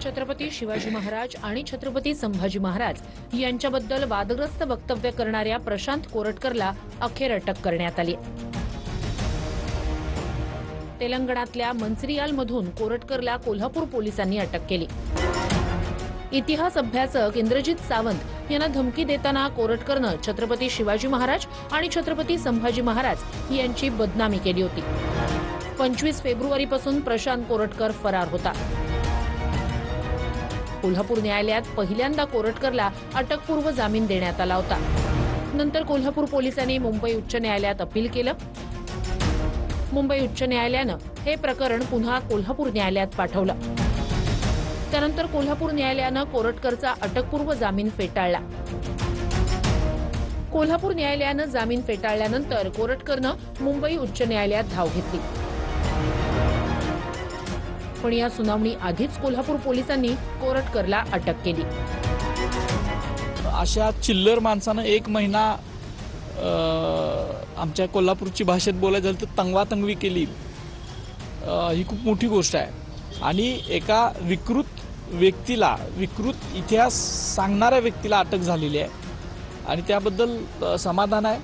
छत्रपती शिवाजी महाराज आणि छत्रपती संभाजी महाराज यांच्याबद्दल वादग्रस्त वक्तव्य करणाऱ्या प्रशांत कोरटकरला अखेर अटक करण्यात आली। तेलंगणातल्या मंचिरियालमधून कोरटकरला कोल्हापूर पोलिसांनी अटक केली। इतिहास अभ्यासक इंद्रजित सावंत यांना धमकी देताना कोरटकरनं छत्रपती शिवाजी महाराज आणि छत्रपती संभाजी महाराज यांची बदनामी केली होती। 25 फेब्रुवारीपासून प्रशांत कोरटकर फरार होता। कोल्हापूर न्यायालयात पहिल्यांदा कोरटकरला अटकपूर्व जामीन देण्यात आला होता। नंतर कोल्हापूर पोलिसांनी मुंबई उच्च न्यायालयात अपील केलं। मुंबई उच्च न्यायालयानं हे प्रकरण पुन्हा कोल्हापूर न्यायालयात पाठवलं। त्यानंतर कोल्हापूर न्यायालयानं कोरटकरचा अटकपूर्व जामीन फेटाळला। कोल्हापूर न्यायालयानं जामीन फेटाळल्यानंतर कोरटकरनं मुंबई उच्च न्यायालयात धाव घेतली। पण या सुनावणी आधीच कोल्हापूर पोलिसांनी कोरटकरला अटक केली। अशा चिल्लर माणसानं 1 महिना आमच्या कोल्हापूरची भाषेत बोलायचं झालं तर तंगवातंगवी केली, ही खूप मोठी गोष्ट आहे। आणि एका विकृत व्यक्तीला, विकृत इतिहास सांगणाऱ्या व्यक्तीला अटक झालेली आहे आणि त्याबद्दल समाधान आहे।